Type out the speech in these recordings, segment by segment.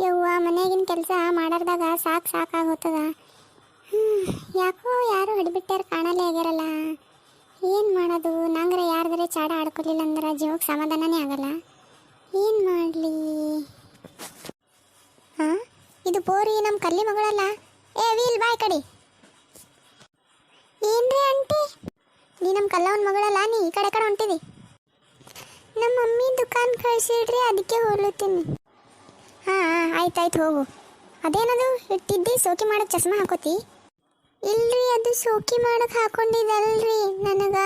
ಯವ್ವ ಮನೆಯಾಗಿನ ಕೆಲಸ ಮಾಡಾರ್ದಾಗ ಸಾಕಾಗೋತದ. ಯಾಕೋ ಯಾರು ಹಿಡಿಬಿಟ್ಟಾರ ಕಾಣಲೇ ಆಗ್ಯಾರಲ್ಲ. ಏನು ಮಾಡೋದು? ನಂಗರೆ ಯಾರ್ದಾರೆ ಚಾಡ ಆಡ್ಕೊಲಿಲ್ಲ ಅಂದ್ರೆ ಜೀವಕ್ಕೆ ಸಮಾಧಾನನೇ ಆಗಲ್ಲ. ಏನು ಮಾಡಲಿ? ಹಾಂ, ಇದು ಪೋರಿ ನಮ್ಮ ಕಲ್ಲಿ ಮಗಳಲ್ಲ. ಏ ವೀಲ್ ಬಾಯ್ ಕಡಿ. ಏನ್ರಿ ಆಂಟಿ, ನೀ ನಮ್ಮ ಕಲ್ಲವನ ಮಗಳಲ್ಲ, ನೀ ಈ ಕಡೆ ಹೊಂಟಿದಿ. ನಮ್ಮ ಮಮ್ಮಿ ದುಕಾನ್ ಕಳಿಸಿಡ್ರಿ, ಅದಕ್ಕೆ ಹೋಗ್ಲತ್ತೀನಿ. ಹಾಂ ಆಯ್ತಾಯ್ತು ಹೋಗು. ಅದೇನದು ಇಟ್ಟಿದ್ದಿ ಸೋಕಿ ಮಾಡೋಕೆ ಚಸ್ಮಾ ಹಾಕೋತಿ? ಇಲ್ರಿ, ಅದು ಸೋಕಿ ಮಾಡೋಕೆ ಹಾಕೊಂಡಿದ್ದಲ್ರಿ. ನನಗೆ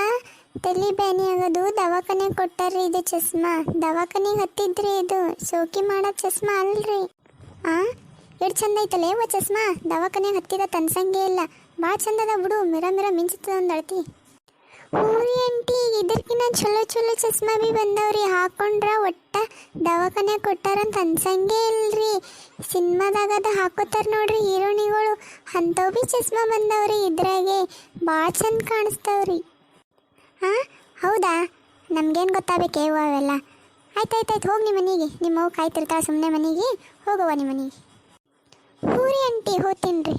ತಲೆ ಬ್ಯಾನಿ ಆಗೋದು ದವಾಖಾನೆ ಕೊಟ್ಟಾರ್ರಿ. ಇದು ಚಸ್ಮಾ ದವಾಖಾನೆಗೆ ಹತ್ತಿದ್ರಿ, ಇದು ಸೋಕಿ ಮಾಡೋ ಚಸ್ಮಾ ಅಲ್ರಿ. ಎಷ್ಟು ಚಂದ ಐತಲ್ಲ ಇವ ಚಸ್ಮಾ. ದವಾಖಾನೆಗೆ ಹತ್ತಿದ ತನ್ಸಂಗೇ ಇಲ್ಲ. ಭಾಳ ಚಂದದ ಬಿಡು, ಮಿರ ಮಿಂಚುತ್ತದ ಒಂದು ಅಳ್ತಿ. ಹೂರಿ ಆಂಟಿ, ಇದಕ್ಕಿನ್ನ ಚಲೋ ಚಸ್ಮಾ ಬಿ ಬಂದವ್ರಿ. ಹಾಕೊಂಡ್ರ ಒಟ್ಟ ದವಾಖಾನೆ ಕೊಟ್ಟಾರಂತ ಅನ್ಸಂಗೇ ಇಲ್ರಿ. ಸಿನಿಮಾದಾಗದ ಹಾಕೋತಾರ ನೋಡ್ರಿ ಹೀರೋಣಿಗಳು, ಅಂಥವು ಬಿ ಚಸ್ಮಾ ಬಂದವ್ರಿ ಇದ್ರಾಗೆ. ಭಾಳ ಚಂದ ಕಾಣಿಸ್ತಾವ್ರಿ. ಹಾಂ ಹೌದಾ? ನಮ್ಗೇನು ಗೊತ್ತಾಗಬೇಕೇವ ಅವೆಲ್ಲ. ಆಯ್ತಾಯ್ತು ಹೋಗಿ ನಿಮ್ಮ ಮನೆಗೆ. ನಿಮ್ಮ ಅವ್ವ ಕಾಯ್ತಿರ್ತಾಳೆ ಸುಮ್ಮನೆ ಮನೆಗೆ. ಹೋಗವ್ವ ನಿಮ್ಮ ಮನೆಗೆ. ಹೂರಿ ಆಂಟಿ ಹೋಗ್ತೀನಿ ರೀ.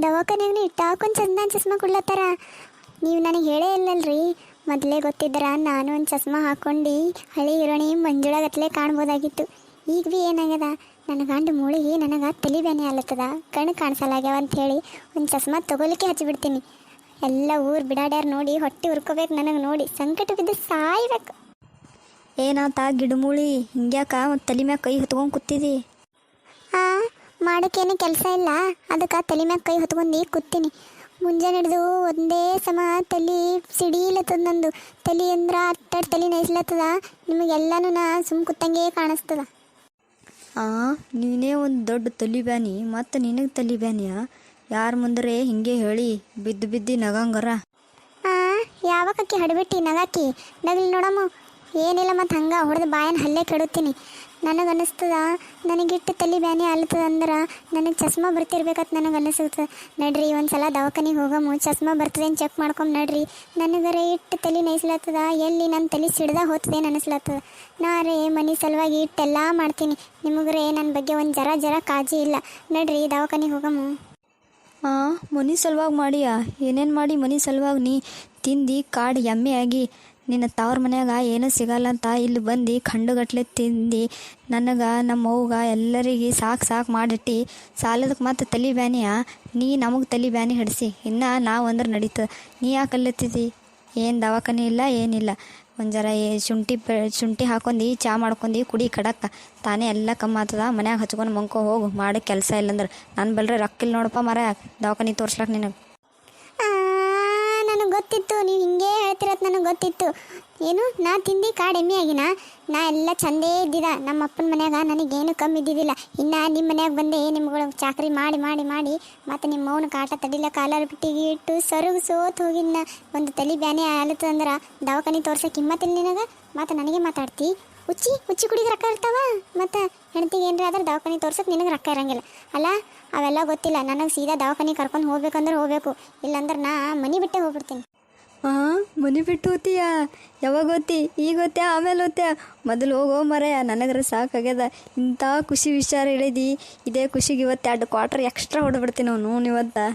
ದವಾಖಾನೆಗೂ ಇಟ್ಟಾಕೊಂದು ಚಂದ ಚಸ್ಮಾ ಕೊಡ್ಲತ್ತಾರ. ನೀವು ನನಗೆ ಹೇಳೇ ಇಲ್ಲಲ್ರಿ. ಮೊದಲೇ ಗೊತ್ತಿದ್ದರ ನಾನು ಒಂದು ಚಸ್ಮಾ ಹಾಕ್ಕೊಂಡು ಹಳಿ ಹೀರೋಣಿ ಮಂಜುಳಗತ್ಲೆ ಕಾಣ್ಬೋದಾಗಿತ್ತು. ಈಗ ಭೀ ಏನಾಗ್ಯದ, ನನ್ನ ಗಂಡು ಮೂಳಿಗೆ ನನಗೆ ತಲೆ ಬ್ಯಾನೆ ಆಗ್ಲತ್ತದ, ಕಣ್ಣು ಕಾಣಿಸಲಾಗ್ಯಾವ ಅಂಥೇಳಿ ಒಂದು ಚಸ್ಮಾ ತೊಗೊಲಿಕ್ಕೆ ಹಚ್ಚಿಬಿಡ್ತೀನಿ. ಎಲ್ಲ ಊರು ಬಿಡಾಡ್ಯಾರ ನೋಡಿ ಹೊಟ್ಟೆ ಹುರ್ಕೋಬೇಕು ನನಗೆ ನೋಡಿ. ಸಂಕಟ ಬಿದ್ದು ಸಾಯ್ಬೇಕು. ಏನಾತ ಗಿಡಮೂಳಿ ಹಿಂಗ್ಯಾಕ ತಲೆ ಮ್ಯಾಗ ಕೈ ಹೊತ್ಕೊಂಡು ಕೂತಿದಿ? ಮಾಡೋಕ್ಕೇನು ಕೆಲಸ ಇಲ್ಲ, ಅದಕ್ಕೆ ತಲೆ ಮ್ಯಾಗ ಕೈ ಹೊತ್ಕೊಂಡು ಕೂತೀನಿ. ಮುಂಜಾನೆ ಹಿಡಿದು ಒಂದೇ ಸಮ ತಲೆ ಸಿಡೀಲತ್ತದ. ನಂದು ತಲೆ ಅಂದ್ರೆ ಅಟ್ಟಡ್ ತಲೆ ನೈಸ್ಲತ್ತದ. ನಿಮಗೆಲ್ಲನೂ ಸುಮ್ಮ ಕೂತಂಗೆ ಕಾಣಿಸ್ತದ. ನೀನೇ ಒಂದು ದೊಡ್ಡ ತಲೆ ಬ್ಯಾನಿ, ಮತ್ತು ನಿನಗೆ ತಲೆ ಬ್ಯಾನಿಯ? ಯಾರ ಮುಂದರೆ ಹಿಂಗೆ ಹೇಳಿ ಬಿದ್ದು ನಗಂಗರ? ಯಾವಕ್ಕಿ ಹಡಬಿಟ್ಟು ನಗಾಕಿ ನಗಲಿ ನೋಡಮ್ಮ. ಏನಿಲ್ಲ, ಮತ್ತು ಹಂಗೆ ಹೊಡೆದು ಬಾಯನ್ನ ಹಲ್ಲೆ ಕೆಡುತ್ತೀನಿ. ನನಗೆ ಅನ್ನಿಸ್ತದ, ನನಗಿಟ್ಟು ತಲೆ ಬ್ಯಾನಿ ಆಗ್ಲತ್ತದ ಅಂದ್ರೆ ನನಗೆ ಚಸ್ಮಾ ಬರ್ತಿರ್ಬೇಕಂತ ನನಗೆ ಅನ್ನಿಸ್ತದೆ. ನಡ್ರಿ ಒಂದು ಸಲ ದವಾಖಾನಿಗೆ ಹೋಗಮ್ಮ, ಚಸ್ಮಾ ಬರ್ತದೇನು ಚೆಕ್ ಮಾಡ್ಕೊಂಡು ನಡ್ರಿ. ನನಗರೆ ಇಟ್ಟು ತಲೆ ನೈಸ್ಲತ್ತದ, ಎಲ್ಲಿ ನನ್ನ ತಲೆ ಸಿಡ್ದಾಗ ಹೋಗ್ತದೇನು ಅನ್ನಿಸ್ಲತ್ತದ. ನಾರೇ ಮನೆ ಸಲುವಾಗಿ ಇಟ್ಟೆಲ್ಲ ಮಾಡ್ತೀನಿ. ನಿಮಗ್ರೆ ನನ್ನ ಬಗ್ಗೆ ಒಂದು ಜರ ಕಾಳಜಿ ಇಲ್ಲ. ನಡ್ರಿ ದವಾಖಾನಿಗೆ ಹೋಗಮ್ಮ. ಮನೆ ಸಲುವಾಗಿ ಮಾಡಿಯಾ? ಏನೇನು ಮಾಡಿ ಮನೆ ಸಲುವಾಗಿ? ನೀ ತಿಂದು ಕಾಡು ಎಮ್ಮೆ ಆಗಿ ನಿನ್ನ ತವ್ರ ಮನ್ಯಾಗ ಏನೂ ಸಿಗಲ್ಲ ಅಂತ ಇಲ್ಲಿ ಬಂದು ಖಂಡುಗಟ್ಲೆ ತಿಂದು ನನಗೆ ನಮ್ಮ ಅವ್ಗ ಎಲ್ಲರಿಗೆ ಸಾಕು ಮಾಡಿಟ್ಟು ಸಾಲದಕ್ಕೆ ಮತ್ತು ತಲೆ ಬ್ಯಾನಿಯ? ನೀ ನಮಗೆ ತಲೆ ಬ್ಯಾನಿ ಹಿಡಿಸಿ ಇನ್ನು ನಾವು ಅಂದ್ರೆ ನಡೀತದೆ. ನೀ ಯಾಕೆ ಅಲ್ಲತ್ತಿದ್ದಿ? ಏನು ದವಾಖಾನೆ ಇಲ್ಲ ಏನಿಲ್ಲ. ಒಂದು ಜರ ಶುಂಠಿ ಹಾಕೊಂಡು ಚಾ ಮಾಡ್ಕೊಂಡು ಕುಡಿ ಕಡಕ್ಕೆ, ತಾನೇ ಎಲ್ಲ ಕಮ್ಮಿ ಆಗ್ತದ. ಮನ್ಯಾಗ ಹಚ್ಕೊಂಡು ಮಂಕೋ ಹೋಗು. ಮಾಡೋಕ್ಕೆ ಕೆಲಸ ಇಲ್ಲಂದ್ರೆ ನನ್ನ ಬಲ್ರಿ ರೊಕ್ಕಿಲ್ಲ ನೋಡಪ್ಪ ಮರ ದವಾಖಾನೆ ತೋರ್ಸ್ಲಕ್ಕೆ ನಿನಗೆ. ನನಗೆ ಗೊತ್ತಿತ್ತು ನೀವು ಹಿಂಗೆ ಹೇಳ್ತಿರತ್ತೆ. ನನಗೆ ಗೊತ್ತಿತ್ತು. ಏನು ನಾ ತಿಂದು ಕಾಡು ಎಮ್ಮೆ ಆಗಿನ? ನಾ ಎಲ್ಲ ಚಂದೇ ಇದ್ದಿದ್ದ. ನಮ್ಮ ಅಪ್ಪನ ಮನ್ಯಾಗ ನನಗೇನು ಕಮ್ಮಿ ಇದ್ದಿದ್ದಿಲ್ಲ. ಇನ್ನು ನಿಮ್ಮ ಮನ್ಯಾಗ ಬಂದೆ ನಿಮ್ಗಳು ಚಾಕ್ರಿ ಮಾಡಿ ಮತ್ತು ನಿಮ್ಮ ಮೌನ ಕಾಟ ತಡಿಲ ಕಾಲರ್ ಬಿಟ್ಟಿಗೆ ಇಟ್ಟು ಸೋತು ಹೋಗಿನ್ನ. ಒಂದು ತಲೆ ಬ್ಯಾನೆ ಆಲತ್ತಂದ್ರೆ ದವಾಖಾನೆ ತೋರ್ಸೋಕೆ ಹಿಮ್ಮತ್ತಿಲ್ಲ ನಿನಗೆ. ಮತ್ತು ನನಗೆ ಮಾತಾಡ್ತಿ. ಹುಚ್ಚಿ ಕುಡಿಗೆ ರೊಕ್ಕ ಇರ್ತಾವ. ಮತ್ತು ಹೆಣ್ತಿಗೆ ಏನರ ಆದ್ರೆ ದವಾಖಾನೆ ತೋರ್ಸೋಕೆ ನಿನಗೆ ರೊಕ್ಕ ಇರೋಂಗಿಲ್ಲ ಅಲ್ಲ? ಅವೆಲ್ಲ ಗೊತ್ತಿಲ್ಲ ನನಗೆ. ಸೀದಾ ದವಾಖಾನೆ ಕರ್ಕೊಂಡು ಹೋಗ್ಬೇಕಂದ್ರೆ ಹೋಗಬೇಕು, ಇಲ್ಲಾಂದ್ರೆ ನಾ ಮನೆ ಬಿಟ್ಟೆ ಹೋಗ್ಬಿಡ್ತೀನಿ. ಮನೆ ಬಿಟ್ಟು ಹೋಗ್ತೀಯಾ? ಯಾವಾಗ ಓದ್ತಿ? ಈಗ ಓದ್ತ್ಯಾ ಆಮೇಲೆ ಓದ್ತ್ಯಾ? ಮೊದಲು ಹೋಗೋ ಮರೆಯ, ನನಗ್ರೆ ಸಾಕಾಗ್ಯದ. ಇಂಥ ಖುಷಿ ವಿಚಾರ ಹೇಳಿದಿ. ಇದೇ ಖುಷಿಗೆ ಇವತ್ತು 2 ಕ್ವಾರ್ಟರ್ ಎಕ್ಸ್ಟ್ರಾ ಹೊಡೆದ್ಬಿಡ್ತೀನಿ ಅವನು ಇವತ್ತು.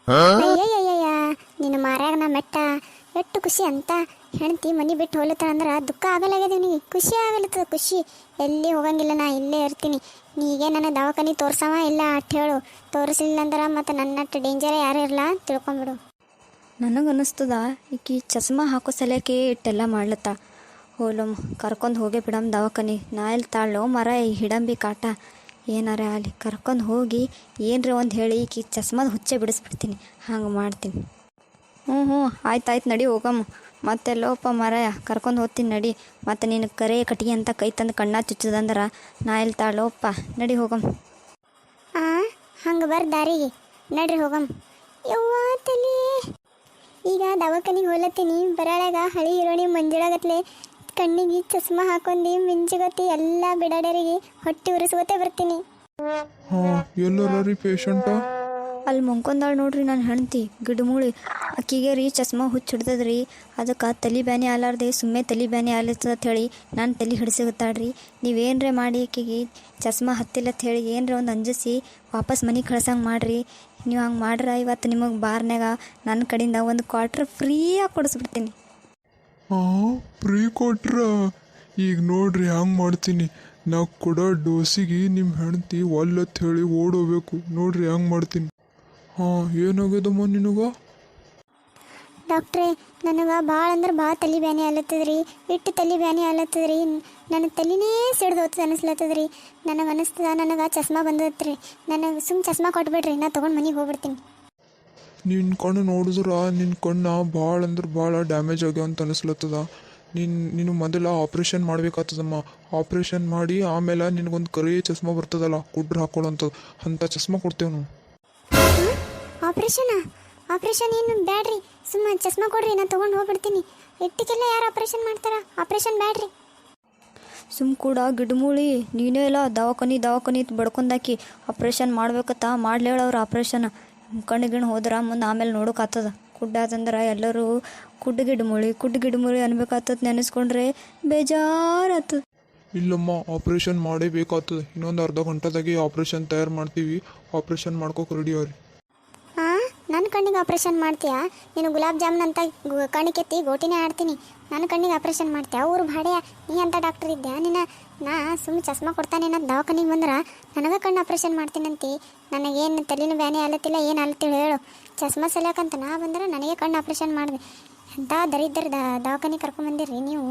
ಅಯ್ಯಯ್ಯಯ್ಯ, ನಿನ್ನ ಮಾರ್ಯಾಗ ನಾ ಮೆಟ್ಟ. ಎಷ್ಟು ಖುಷಿ ಅಂತ ಹೆಣ್ತಿ ಮನೆ ಬಿಟ್ಟು ಹೋಗ್ಲತ್ತಾಳಂದ್ರೆ ದುಃಖ ಆಗಲಾಗ್ಯದ ನಿನಗೆ. ಖುಷಿ ಆಗಲತ್ತದ. ಖುಷಿ ಎಲ್ಲಿ ಹೋಗಂಗಿಲ್ಲ, ನಾ ಇಲ್ಲೇ ಇರ್ತೀನಿ. ನೀಗೆ ನನ್ನ ದವಾಖಾನೆ ತೋರ್ಸವ ಇಲ್ಲ ಅಟ್ಟು ಹೇಳು. ತೋರಿಸಲಿಲ್ಲ ಅಂದ್ರೆ ಮತ್ತು ನನ್ನಟ್ಟು ಡೇಂಜರೇ ಯಾರು ಇರಲ್ಲ ತಿಳ್ಕೊಂಬಿಡು. ನನಗೆ ಅನ್ನಿಸ್ತದ ಈಕಿ ಚಸ್ಮಾ ಹಾಕೋ ಸಲಕ್ಕೆ ಇಟ್ಟೆಲ್ಲ ಮಾಡ್ಲತ್ತ. ಹೋಲಮ್ಮ ಕರ್ಕೊಂಡು ಹೋಗೇ ಬಿಡಮ್ಮ ದವಾಖಾನೆ. ನಾ ಇಲ್ಲಿ ತಾಳೋ ಮರ ಹಿಡಂಬಿ ಕಾಟ ಏನಾರ ಅಲ್ಲಿ ಕರ್ಕೊಂಡು ಹೋಗಿ ಏನರ ಒಂದು ಹೇಳಿ ಈಕಿ ಚಸ್ಮಾದ ಹುಚ್ಚೆ ಬಿಡಿಸ್ಬಿಡ್ತೀನಿ. ಹಂಗೆ ಮಾಡ್ತೀನಿ. ಹ್ಞೂ ಆಯ್ತಾಯ್ತು ನಡಿ ಹೋಗಮ್ಮ. ಮತ್ತೆಲ್ಲೋಪ್ಪ ಮರ ಕರ್ಕೊಂಡು ಹೋಗ್ತೀನಿ ನಡಿ. ಮತ್ತು ನೀನು ಕರೆ ಕಟ್ಟಿಗೆ ಅಂತ ಕೈ ತಂದು ಕಣ್ಣ ಚುಚ್ಚದಂದ್ರೆ ನಾ ಇಲ್ಲಿ ತಾಳೋಪ್ಪ. ನಡಿ ಹೋಗಮ್ಮ. ಹಂಗೆ ಬರ್ ದಾರಿಗೆ ನಡ್ರಿ ಹೋಗಮ್ಮ. ಯವ್ವ ತಲೆ, ಈಗ ದವಾಖಾನಿಗೆ ಹೋಗ್ಲತ್ತೀನಿ. ಬರಾಳಾಗ ಹಳಿ ಹೀರೋಣಿ ಮಂಜುಳಾಗತ್ಲೆ ಕಣ್ಣಿಗೆ ಚಸ್ಮಾ ಹಾಕೊಂಡು ಮಿಂಚುಗತ್ತಿ ಎಲ್ಲ ಬಿಡಾಡರಿಗೆ ಹೊಟ್ಟೆ ಉರಿಸ್ಕೋತೆ ಬರ್ತೀನಿ. ಎಲ್ಲರ ರೀ ಪೇಷಂಟ? ಅಲ್ಲಿ ಮಂಕೊಂದಾಳು ನೋಡ್ರಿ ನನ್ನ ಹೆಂಡ್ತಿ ಗಿಡಮೂಳಿ ಆಕಿಗೆ ರೀ ಚಸ್ಮಾ ಹುಚ್ಚು ಹಿಡ್ದದ್ರಿ. ಅದಕ್ಕೆ ತಲೆ ಬ್ಯಾನೆ ಆಲಾರ್ದೆ ಸುಮ್ಮನೆ ತಲೆ ಬ್ಯಾನೆ ಆಲತ್ತದ ಅಂತ ಹೇಳಿ ನಾನು ತಲೆ ಹಿಡಿಸಿಗುತ್ತಾಳ್ರಿ. ನೀವೇನ್ರೇ ಮಾಡಿ ಆಕಿಗೆ ಚಸ್ಮಾ ಹತ್ತಿಲ್ಲ ಅಂತ ಹೇಳಿ ಏನರ ಒಂದು ಅಂಜಿಸಿ ವಾಪಸ್ ಮನೆಗೆ ಕಳ್ಸಂಗೆ ಮಾಡಿರಿ. ನೀವು ಹಂಗೆ ಮಾಡ್ರೆ ಇವತ್ತು ನಿಮಗೆ ಬಾರ್ನಾಗ ನನ್ನ ಕಡೆಯಿಂದ ಒಂದು ಕ್ವಾರ್ಟ್ರ್ ಫ್ರೀಯಾಗಿ ಕೊಡಿಸ್ಬಿಡ್ತೀನಿ. ಹಾಂ, ಫ್ರೀ ಕೊಟ್ರ ಈಗ ನೋಡ್ರಿ ಹಂಗೆ ಮಾಡ್ತೀನಿ. ನಾ ಕೊಡೋ ಡೋಸಿಗೆ ನಿಮ್ಮ ಹೆಂಡ್ತಿ ಒಲ್ಲತ್ ಹೇಳಿ ಓಡೋಗ್ಬೇಕು. ನೋಡ್ರಿ ಹಂಗೆ ಮಾಡ್ತೀನಿ. ಹಾಂ, ಏನಾಗ್ಯದಮ್ಮ ನಿನಗ? ಡಾಕ್ಟ್ರೇ, ನನಗೆ ಭಾಳ ಅಂದ್ರೆ ಭಾಳ ತಲೆ ಬ್ಯಾನೆ ಆಲತ್ತದ್ರಿ. ಇಟ್ಟು ತಲೆ ಬ್ಯಾನೆ ಆಲತ್ತದ್ರಿ. ನನ್ನ ತಲೆನೇ ಸಿಡ್ದು ಹೋಗ್ತದೆ ಅನಿಸ್ಲತ್ತದ್ರಿ. ನನಗೆ ಅನಿಸ್ತದ ನನಗೆ ಚಸ್ಮಾ ಬಂದತ್ರಿ. ನನಗೆ ಸುಮ್ಮ ಚಸ್ಮಾ ಕೊಟ್ಬಿಡ್ರಿ, ನಾ ತೊಗೊಂಡು ಮನೆಗೆ ಹೋಗ್ಬಿಡ್ತೀನಿ. ನಿನ್ನ ಕಣ್ಣು ನೋಡಿದ್ರೆ ನಿನ್ನ ಕಣ್ಣು ಭಾಳ ಅಂದ್ರೆ ಭಾಳ ಡ್ಯಾಮೇಜ್ ಆಗ್ಯಾವ ಅಂತ ಅನಿಸ್ಲತ್ತದ. ನೀನು ಮೊದಲ ಆಪ್ರೇಷನ್ ಮಾಡ್ಬೇಕಾಗ್ತದಮ್ಮ. ಆಪ್ರೇಷನ್ ಮಾಡಿ ಆಮೇಲೆ ನಿನಗೊಂದು ಕರಿ ಚಸ್ಮಾ ಬರ್ತದಲ್ಲ, ಕುಡ್ರು ಹಾಕೊಳ್ಳೋಂಥದ್ದು, ಅಂಥ ಚಸ್ಮಾ ಕೊಡ್ತೇವೆ ನಾವು. ಆಪ್ರೇಷನ್ ಏನು ಬ್ಯಾಡ್ರಿ. ಸುಮ್ಮ ಚಸ್ಮಾ ಕೊಡ್ರಿ, ನಾನು ತೊಗೊಂಡು ಹೋಗ್ಬಿಡ್ತೀನಿ. ಇಟ್ಟಿಗೆಲ್ಲ ಯಾರು ಆಪ್ರೇಷನ್ ಮಾಡ್ತಾರ? ಆಪ್ರೇಷನ್ ಬ್ಯಾಡ್ರಿ. ಸುಮ್ ಕೂಡ ಗಿಡಮೂಳಿ ನೀನೇ ಇಲ್ಲ ದವಾಖಾನಿ ಬಡ್ಕೊಂಡಾಕಿ ಆಪ್ರೇಷನ್ ಮಾಡ್ಬೇಕತ್ತ ಮಾಡ್ಲೇಳ ಅವ್ರು ಆಪ್ರೇಷನ್. ಕಣ್ಣಿಗಿಣ್ಣು ಹೋದ್ರೆ ಮುಂದೆ ಆಮೇಲೆ ನೋಡೋಕ್ಕಾಗ್ತದ. ಕುಡ್ಡಾತಂದ್ರೆ ಎಲ್ಲರೂ ಕುಡ್ಡು ಗಿಡಮೂಳಿ ಅನ್ಬೇಕಾಗ್ತದ. ನೆನೆಸ್ಕೊಂಡ್ರೆ ಬೇಜಾರಾಗ್ತದ. ಇಲ್ಲಮ್ಮ, ಆಪ್ರೇಷನ್ ಮಾಡೇಬೇಕಾಗ್ತದೆ. ಇನ್ನೊಂದು ಅರ್ಧ ಗಂಟೆದಾಗೆ ಆಪ್ರೇಷನ್ ತಯಾರು ಮಾಡ್ತೀವಿ. ಆಪ್ರೇಷನ್ ಮಾಡ್ಕೋಕೆ ರೆಡಿ ಅವ್ರಿ. ಹಾಂ, ನನ್ನ ಕಣ್ಣಿಗೆ ಆಪ್ರೇಷನ್ ಮಾಡ್ತೀಯಾ? ನೀನು ಗುಲಾಬ್ ಜಾಮೂನ್ ಅಂತ ಕಣ್ಣಿಗೆತ್ತಿ ಗೋಟಿನೇ ಆಡ್ತೀನಿ. ನನ್ನ ಕಣ್ಣಿಗೆ ಆಪ್ರೇಷನ್ ಮಾಡ್ತೀಯಾ? ಊರು ಭಾಡ್ಯಾ? ನೀ ಅಂತ ಡಾಕ್ಟರ್ ಇದ್ದೆ ನಾ ಸುಮ್ಮನೆ ಚಸ್ಮಾ ಕೊಡ್ತಾನೆ ನಾನು ದವಾಖಾನಿಗೆ ಬಂದ್ರೆ ನನಗೆ ಕಣ್ಣು ಆಪ್ರೇಷನ್ ಮಾಡ್ತೀನಂತಿ. ನನಗೇನು ತಲೆನೂ ಬ್ಯಾನೆ ಆಲತ್ತಿಲ್ಲ, ಏನು ಆಲತ್ತಿಲ್ಲ ಹೇಳು. ಚಸ್ಮಾ ಸಲಿಯಾಕಂತ ನಾ ಬಂದ್ರೆ ನನಗೆ ಕಣ್ಣು ಆಪ್ರೇಷನ್ ಮಾಡಿದೆ. ಎಂಥ ದರಿದ್ರ ದವಾಖಾನಿಗೆ ಕರ್ಕೊಂಬಂದಿರ್ರಿ ನೀವು.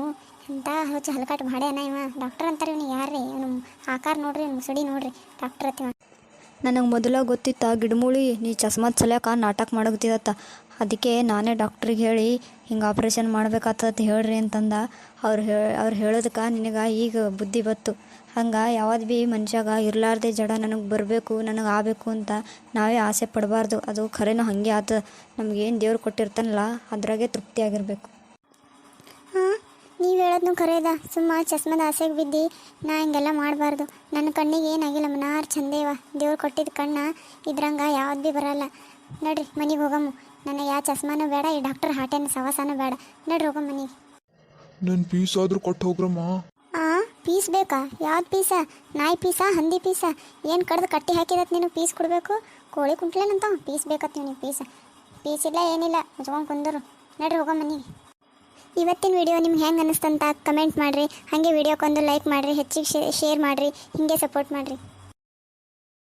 ಎಂಥ ಹುಚ್ಚು ಹಲಕಾಟು ಭಾಡ್ಯಾನ ಇವ. ಡಾಕ್ಟರ್ ಅಂತಾರೆ ಇವನು. ಯಾರ್ರಿ ಇವನು? ಆಕಾರ ನೋಡ್ರಿ, ಮುಸುಡಿ ನೋಡ್ರಿ, ಡಾಕ್ಟರ್ ಅತ್ತಿವ. ನನಗೆ ಮೊದಲ ಗೊತ್ತಿತ್ತ ಗಿಡಮೂಳಿ ನೀ ಚಸ್ಮಾದ ಸಲ್ಯಾಕ ನಾಟಕ ಮಾಡಕತ್ತಿದತ್ತ. ಅದಕ್ಕೆ ನಾನೇ ಡಾಕ್ಟ್ರಿಗೆ ಹೇಳಿ ಹಿಂಗೆ ಆಪ್ರೇಷನ್ ಮಾಡ್ಬೇಕಾಗ್ತದೆ ಹೇಳ್ರಿ ಅಂತಂದ. ಅವ್ರು ಹೇಳೋದಕ್ಕೆ ನಿನಗೆ ಈಗ ಬುದ್ಧಿ ಬತ್ತು. ಹಂಗೆ ಯಾವ್ದು ಭೀ ಮನುಷ್ಯಾಗ ಇರಲಾರ್ದೆ ಜಡ ನನಗೆ ಬರಬೇಕು, ನನಗೆ ಆಗಬೇಕು ಅಂತ ನಾವೇ ಆಸೆ ಪಡಬಾರ್ದು. ಅದು ಖರೇನೋ ಹಾಗೆ ಆತ. ನಮಗೇನು ದೇವ್ರು ಕೊಟ್ಟಿರ್ತಾನಲ್ಲ ಅದ್ರಾಗೆ ತೃಪ್ತಿಯಾಗಿರಬೇಕು. ಹಾಂ, ನೀವು ಹೇಳೋದ್ನು ಖರೇದ. ಸುಮ್ಮ ಚಸ್ಮದ ಆಸೆಗೆ ಬಿದ್ದು ನಾ ಹಿಂಗೆಲ್ಲ ಮಾಡಬಾರ್ದು. ನನ್ನ ಕಣ್ಣಿಗೆ ಏನಾಗಿಲ್ಲ, ಮನಾರ್ ಚಂದೇವ. ದೇವ್ರು ಕೊಟ್ಟಿದ್ದ ಕಣ್ಣ ಇದ್ರಂಗೆ ಯಾವ್ದು ಭೀ ಬರಲ್ಲ. ನಡ್ರಿ ಮನೆಗೆ ಹೋಗಮ್ಮ. ನನಗೆ ಯಾವ ಚಸ್ಮಾನೂ ಬೇಡ, ಈ ಡಾಕ್ಟರ್ ಹಾಟೇನು ಸವಾಸನೂ ಬೇಡ. ನಡ್ರಿ ಹೋಗಮ್ಮ ಮನೆಗೆ. ನನ್ನ ಪೀಸ್ ಆದರೂ ಕೊಟ್ಟು ಹೋಗ್ರಮ್ಮ. ಪೀಸ್ ಬೇಕಾ? ಯಾವ್ದು ಪೀಸ? ನಾಯಿ ಪೀಸಾ? ಹಂದಿ ಪೀಸಾ? ಏನು ಕಡ್ದು ಕಟ್ಟಿ ಹಾಕಿದತ್ ನೀನು ಪೀಸ್ ಕೊಡಬೇಕು? ಕೋಳಿ ಕುಂಟ್ಲೇನಂತ ಪೀಸ್ ಬೇಕತ್ ನೀವು? ಪೀಸ್ ಇಲ್ಲ ಏನಿಲ್ಲ, ಮುಚ್ಕೊಂಡು ಕುಂದರು. ನಡ್ರಿ ಹೋಗೋ ಮನೆಗೆ. ಇವತ್ತಿನ ವಿಡಿಯೋ ನಿಮ್ಗೆ ಹೆಂಗೆ ಅನ್ನಿಸ್ತಂತ ಕಮೆಂಟ್ ಮಾಡಿರಿ. ಹಾಗೆ ವಿಡಿಯೋಕ್ಕೊಂದು ಲೈಕ್ ಮಾಡಿರಿ, ಹೆಚ್ಚಿಗೆ ಶೇರ್ ಮಾಡಿರಿ, ಹೀಗೆ ಸಪೋರ್ಟ್ ಮಾಡಿರಿ.